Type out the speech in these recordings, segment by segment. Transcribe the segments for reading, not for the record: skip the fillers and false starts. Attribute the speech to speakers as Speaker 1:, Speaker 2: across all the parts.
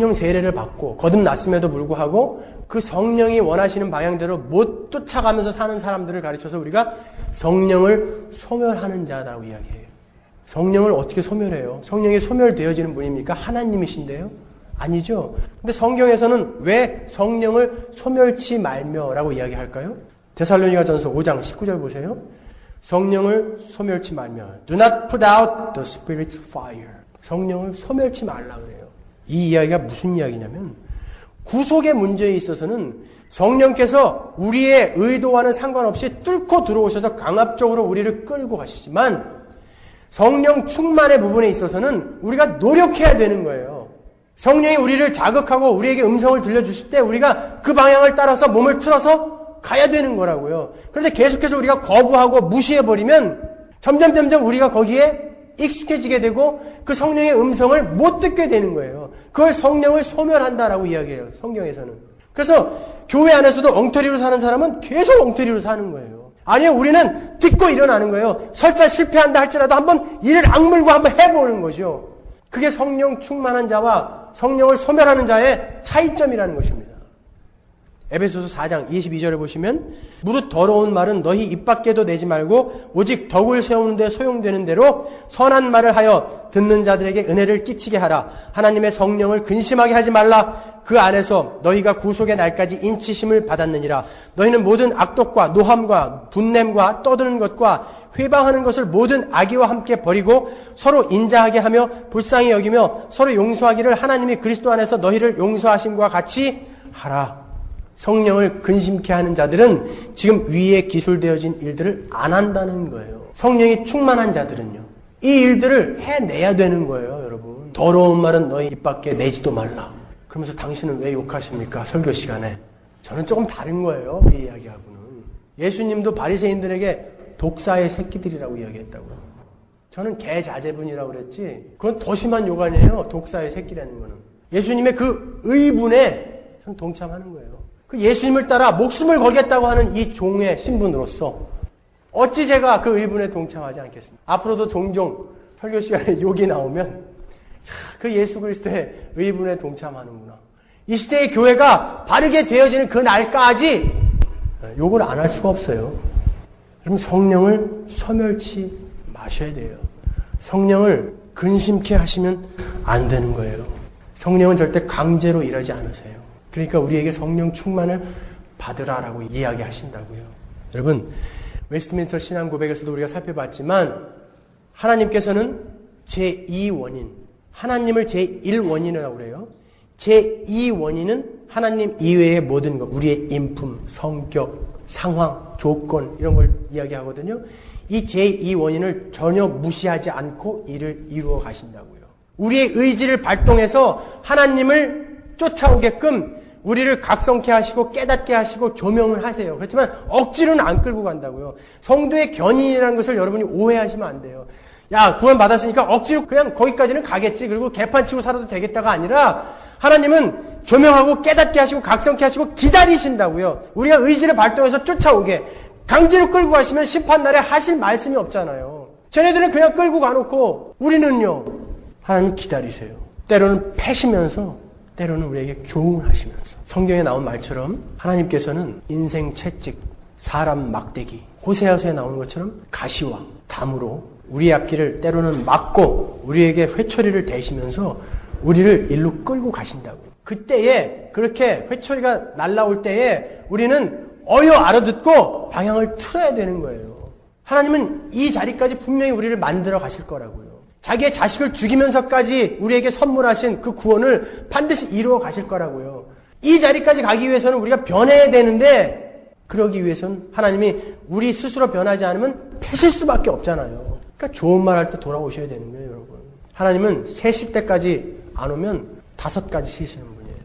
Speaker 1: 성령 세례를 받고 거듭났음에도 불구하고 그 성령이 원하시는 방향대로 못 쫓아가면서 사는 사람들을 가르쳐서 우리가 성령을 소멸하는 자라고 이야기해요. 성령을 어떻게 소멸해요? 성령이 소멸되어지는 분입니까? 하나님이신데요? 아니죠. 근데 성경에서는 왜 성령을 소멸치 말며라고 이야기할까요? 데살로니가전서 5장 19절 보세요. 성령을 소멸치 말며 Do not put out the Spirit's fire. 성령을 소멸치 말라 그래요. 이 이야기가 무슨 이야기냐면 구속의 문제에 있어서는 성령께서 우리의 의도와는 상관없이 뚫고 들어오셔서 강압적으로 우리를 끌고 가시지만 성령 충만의 부분에 있어서는 우리가 노력해야 되는 거예요. 성령이 우리를 자극하고 우리에게 음성을 들려주실 때 우리가 그 방향을 따라서 몸을 틀어서 가야 되는 거라고요. 그런데 계속해서 우리가 거부하고 무시해버리면 점점 우리가 거기에 익숙해지게 되고 그 성령의 음성을 못 듣게 되는 거예요. 그걸 성령을 소멸한다라고 이야기해요. 성경에서는. 그래서 교회 안에서도 엉터리로 사는 사람은 계속 엉터리로 사는 거예요. 아니요, 우리는 듣고 일어나는 거예요. 설사 실패한다 할지라도 한번 이를 악물고 한번 해보는 거죠. 그게 성령 충만한 자와 성령을 소멸하는 자의 차이점이라는 것입니다. 에베소서 4장 22절에 보시면 무릇 더러운 말은 너희 입 밖에도 내지 말고 오직 덕을 세우는 데 소용되는 대로 선한 말을 하여 듣는 자들에게 은혜를 끼치게 하라. 하나님의 성령을 근심하게 하지 말라. 그 안에서 너희가 구속의 날까지 인치심을 받았느니라. 너희는 모든 악독과 노함과 분냄과 떠드는 것과 회방하는 것을 모든 악의와 함께 버리고 서로 인자하게 하며 불쌍히 여기며 서로 용서하기를 하나님이 그리스도 안에서 너희를 용서하심과 같이 하라. 성령을 근심케 하는 자들은 지금 위에 기술되어진 일들을 안 한다는 거예요. 성령이 충만한 자들은요. 이 일들을 해내야 되는 거예요, 여러분. 더러운 말은 너희 입 밖에 내지도 말라. 그러면서 당신은 왜 욕하십니까? 설교 시간에. 저는 조금 다른 거예요, 이 이야기하고는. 예수님도 바리새인들에게 독사의 새끼들이라고 이야기했다고요. 저는 개자제분이라고 그랬지. 그건 더 심한 욕 아니에요, 독사의 새끼라는 거는. 예수님의 그 의분에 저는 동참하는 거예요. 그 예수님을 따라 목숨을 걸겠다고 하는 이 종의 신분으로서 어찌 제가 그 의분에 동참하지 않겠습니까? 앞으로도 종종 설교 시간에 욕이 나오면 그 예수 그리스도의 의분에 동참하는구나. 이 시대의 교회가 바르게 되어지는 그 날까지 욕을 안 할 수가 없어요. 여러분, 성령을 소멸치 마셔야 돼요. 성령을 근심케 하시면 안 되는 거예요. 성령은 절대 강제로 일하지 않으세요. 그러니까 우리에게 성령 충만을 받으라라고 이야기하신다고요. 여러분, 웨스트민스터 신앙 고백에서도 우리가 살펴봤지만 하나님께서는 제2원인, 하나님을 제1원인이라고 그래요. 제2원인은 하나님 이외의 모든 것, 우리의 인품, 성격, 상황, 조건 이런 걸 이야기하거든요. 이 제2원인을 전혀 무시하지 않고 일을 이루어 가신다고요. 우리의 의지를 발동해서 하나님을 쫓아오게끔 우리를 각성케 하시고 깨닫게 하시고 조명을 하세요. 그렇지만 억지로는 안 끌고 간다고요. 성도의 견인이라는 것을 여러분이 오해하시면 안 돼요. 야, 구원 받았으니까 억지로 그냥 거기까지는 가겠지. 그리고 개판치고 살아도 되겠다가 아니라 하나님은 조명하고 깨닫게 하시고 각성케 하시고 기다리신다고요. 우리가 의지를 발동해서 쫓아오게. 강제로 끌고 가시면 심판날에 하실 말씀이 없잖아요. 쟤네들은 그냥 끌고 가놓고 우리는요. 하나님 기다리세요. 때로는 패시면서 때로는 우리에게 교훈하시면서 성경에 나온 말처럼 하나님께서는 인생 채찍, 사람 막대기, 호세아서에 나오는 것처럼 가시와 담으로 우리의 앞길을 때로는 막고 우리에게 회초리를 대시면서 우리를 일로 끌고 가신다고. 그때에 그렇게 회초리가 날라올 때에 우리는 어여 알아듣고 방향을 틀어야 되는 거예요. 하나님은 이 자리까지 분명히 우리를 만들어 가실 거라고요. 자기의 자식을 죽이면서까지 우리에게 선물하신 그 구원을 반드시 이루어 가실 거라고요. 이 자리까지 가기 위해서는 우리가 변해야 되는데 그러기 위해서는 하나님이 우리 스스로 변하지 않으면 패실 수밖에 없잖아요. 그러니까 좋은 말 할 때 돌아오셔야 되는 거예요, 여러분. 하나님은 세실 때까지 안 오면 5가지 세시는 분이에요.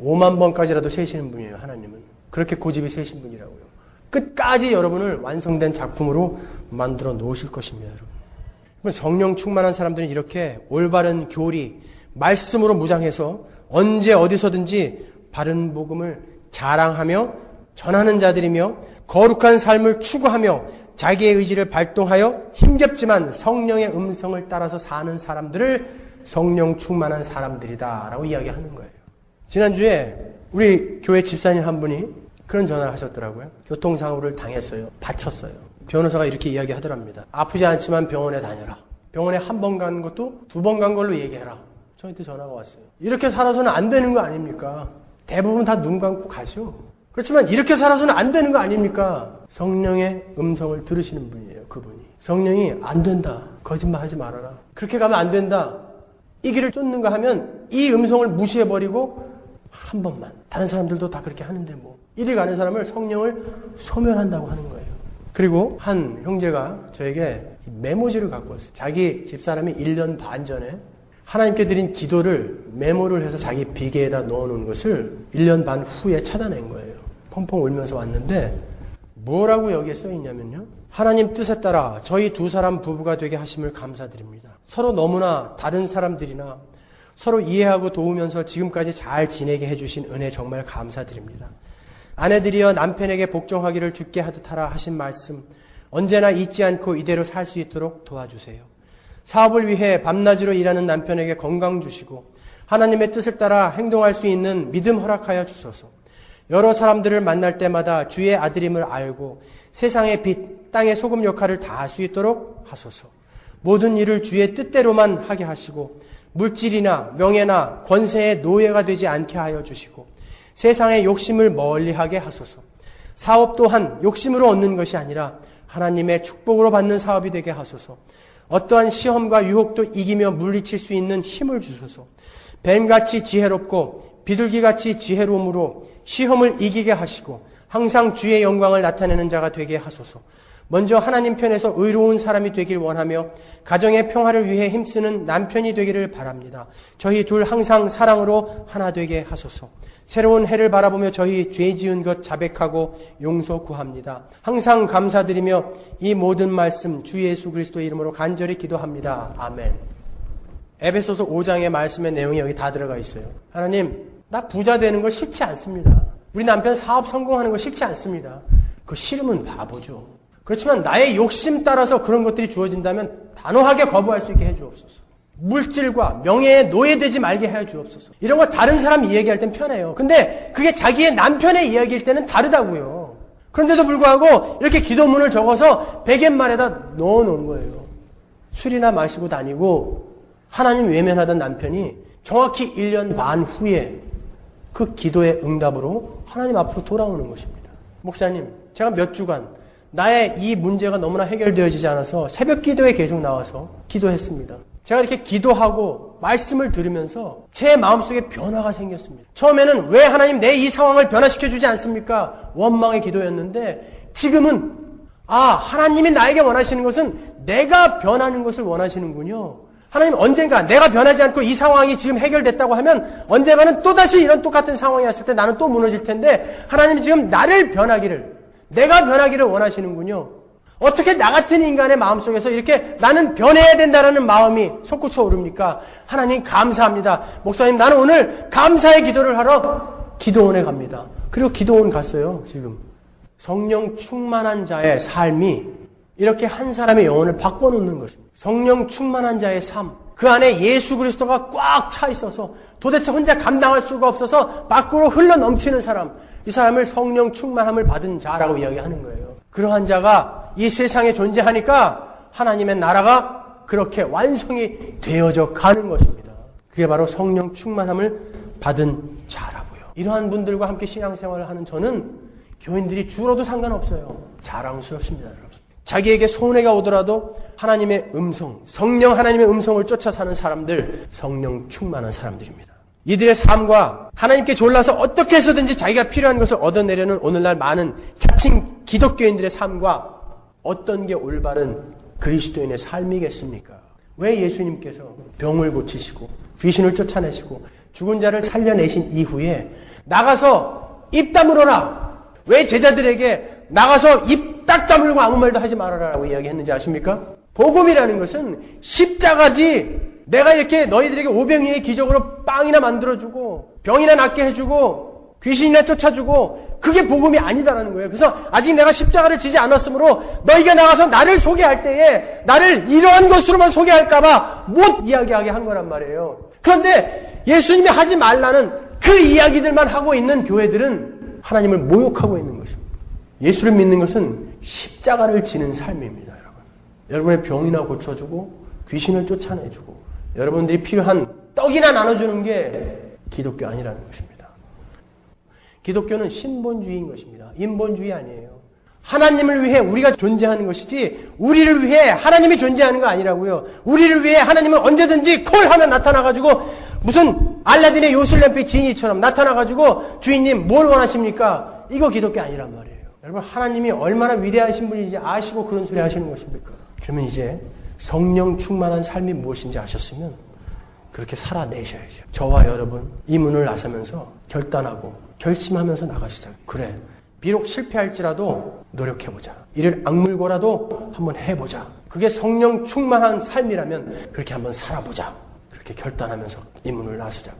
Speaker 1: 5만 번까지라도 세시는 분이에요, 하나님은. 그렇게 고집이 세신 분이라고요. 끝까지 여러분을 완성된 작품으로 만들어 놓으실 것입니다, 여러분. 성령 충만한 사람들은 이렇게 올바른 교리, 말씀으로 무장해서 언제 어디서든지 바른 복음을 자랑하며 전하는 자들이며 거룩한 삶을 추구하며 자기의 의지를 발동하여 힘겹지만 성령의 음성을 따라서 사는 사람들을 성령 충만한 사람들이다 라고 이야기하는 거예요. 지난주에 우리 교회 집사님 한 분이 그런 전화를 하셨더라고요. 교통사고를 당했어요. 다쳤어요. 변호사가 이렇게 이야기하더랍니다. 아프지 않지만 병원에 다녀라. 병원에 한 번 간 것도 2번 간 걸로 얘기해라. 저한테 전화가 왔어요. 이렇게 살아서는 안 되는 거 아닙니까? 대부분 다 눈 감고 가죠. 그렇지만 이렇게 살아서는 안 되는 거 아닙니까? 성령의 음성을 들으시는 분이에요. 그분이. 성령이 안 된다. 거짓말하지 말아라. 그렇게 가면 안 된다. 이 길을 쫓는가 하면 이 음성을 무시해버리고 한 번만. 다른 사람들도 다 그렇게 하는데 뭐. 이리 가는 사람을 성령을 소멸한다고 하는 거예요. 그리고 한 형제가 저에게 메모지를 갖고 왔어요. 자기 집사람이 1년 반 전에 하나님께 드린 기도를 메모를 해서 자기 비계에다 넣어놓은 것을 1년 반 후에 찾아낸 거예요. 펑펑 울면서 왔는데 뭐라고 여기에 써있냐면요. 하나님 뜻에 따라 저희 2사람 부부가 되게 하심을 감사드립니다. 서로 너무나 다른 사람들이나 서로 이해하고 도우면서 지금까지 잘 지내게 해주신 은혜 정말 감사드립니다. 아내들이여 남편에게 복종하기를 주께 하듯 하라 하신 말씀 언제나 잊지 않고 이대로 살 수 있도록 도와주세요. 사업을 위해 밤낮으로 일하는 남편에게 건강 주시고 하나님의 뜻을 따라 행동할 수 있는 믿음 허락하여 주소서. 여러 사람들을 만날 때마다 주의 아들임을 알고 세상의 빛, 땅의 소금 역할을 다할 수 있도록 하소서. 모든 일을 주의 뜻대로만 하게 하시고 물질이나 명예나 권세의 노예가 되지 않게 하여 주시고 세상의 욕심을 멀리하게 하소서. 사업 또한 욕심으로 얻는 것이 아니라 하나님의 축복으로 받는 사업이 되게 하소서. 어떠한 시험과 유혹도 이기며 물리칠 수 있는 힘을 주소서. 뱀같이 지혜롭고 비둘기같이 지혜로움으로 시험을 이기게 하시고 항상 주의 영광을 나타내는 자가 되게 하소서. 먼저 하나님 편에서 의로운 사람이 되길 원하며 가정의 평화를 위해 힘쓰는 남편이 되기를 바랍니다. 저희 둘 항상 사랑으로 하나 되게 하소서. 새로운 해를 바라보며 저희 죄 지은 것 자백하고 용서 구합니다. 항상 감사드리며 이 모든 말씀 주 예수 그리스도의 이름으로 간절히 기도합니다. 아멘. 에베소서 5장의 말씀의 내용이 여기 다 들어가 있어요. 하나님, 나 부자 되는 거 싫지 않습니다. 우리 남편 사업 성공하는 거 싫지 않습니다. 그거 싫으면 바보죠. 그렇지만 나의 욕심 따라서 그런 것들이 주어진다면 단호하게 거부할 수 있게 해주옵소서. 물질과 명예에 노예되지 말게 해주옵소서. 이런 거 다른 사람 이야기할 땐 편해요. 근데 그게 자기의 남편의 이야기일 때는 다르다고요. 그런데도 불구하고 이렇게 기도문을 적어서 베갯말에다 넣어놓은 거예요. 술이나 마시고 다니고 하나님 외면하던 남편이 정확히 1년 반 후에 그 기도의 응답으로 하나님 앞으로 돌아오는 것입니다. 목사님, 제가 몇 주간 나의 이 문제가 너무나 해결되어지지 않아서 새벽 기도에 계속 나와서 기도했습니다. 제가 이렇게 기도하고 말씀을 들으면서 제 마음속에 변화가 생겼습니다. 처음에는 왜 하나님 내 이 상황을 변화시켜주지 않습니까? 원망의 기도였는데 지금은 하나님이 나에게 원하시는 것은 내가 변하는 것을 원하시는군요. 하나님 언젠가 내가 변하지 않고 이 상황이 지금 해결됐다고 하면 언젠가는 또다시 이런 똑같은 상황이 왔을 때 나는 또 무너질 텐데 하나님이 지금 나를 변하기를 내가 변하기를 원하시는군요. 어떻게 나 같은 인간의 마음속에서 이렇게 나는 변해야 된다라는 마음이 솟구쳐 오릅니까? 하나님 감사합니다. 목사님 나는 오늘 감사의 기도를 하러 기도원에 갑니다. 그리고 기도원 갔어요. 지금 성령 충만한 자의 삶이 이렇게 한 사람의 영혼을 바꿔놓는 것입니다. 성령 충만한 자의 삶, 그 안에 예수 그리스도가 꽉 차 있어서 도대체 혼자 감당할 수가 없어서 밖으로 흘러 넘치는 사람, 이 사람을 성령 충만함을 받은 자라고 이야기하는 거예요. 그러한 자가 이 세상에 존재하니까 하나님의 나라가 그렇게 완성이 되어져 가는 것입니다. 그게 바로 성령 충만함을 받은 자라고요. 이러한 분들과 함께 신앙생활을 하는 저는 교인들이 줄어도 상관없어요. 자랑스럽습니다, 여러분. 자기에게 손해가 오더라도 하나님의 음성, 성령 하나님의 음성을 쫓아 사는 사람들, 성령 충만한 사람들입니다. 이들의 삶과 하나님께 졸라서 어떻게 해서든지 자기가 필요한 것을 얻어내려는 오늘날 많은 자칭 기독교인들의 삶과 어떤 게 올바른 그리스도인의 삶이겠습니까? 왜 예수님께서 병을 고치시고 귀신을 쫓아내시고 죽은 자를 살려내신 이후에 나가서 입 다물어라! 왜 제자들에게 나가서 입 딱 다물고 아무 말도 하지 말아라라고 이야기했는지 아십니까? 복음이라는 것은 십자가지 내가 이렇게 너희들에게 오병이의 기적으로 빵이나 만들어주고 병이나 낫게 해주고 귀신이나 쫓아주고 그게 복음이 아니다라는 거예요. 그래서 아직 내가 십자가를 지지 않았으므로 너희가 나가서 나를 소개할 때에 나를 이러한 것으로만 소개할까 봐 못 이야기하게 한 거란 말이에요. 그런데 예수님이 하지 말라는 그 이야기들만 하고 있는 교회들은 하나님을 모욕하고 있는 것입니다. 예수를 믿는 것은 십자가를 지는 삶입니다. 여러분의 병이나 고쳐주고 귀신을 쫓아내주고 여러분들이 필요한 떡이나 나눠주는 게 기독교 아니라는 것입니다. 기독교는 신본주의인 것입니다. 인본주의 아니에요. 하나님을 위해 우리가 존재하는 것이지 우리를 위해 하나님이 존재하는 거 아니라고요. 우리를 위해 하나님은 언제든지 콜하면 나타나가지고 무슨 알라딘의 요술램프 지니처럼 나타나가지고 주인님 뭘 원하십니까? 이거 기독교 아니란 말이에요. 여러분 하나님이 얼마나 위대하신 분인지 아시고 그런 소리 하시는 것입니까? 그러면 이제 성령 충만한 삶이 무엇인지 아셨으면 그렇게 살아내셔야죠. 저와 여러분 이 문을 나서면서 결단하고 결심하면서 나가시자. 그래, 비록 실패할지라도 노력해보자. 이를 악물고라도 한번 해보자. 그게 성령 충만한 삶이라면 그렇게 한번 살아보자. 그렇게 결단하면서 이 문을 나서자.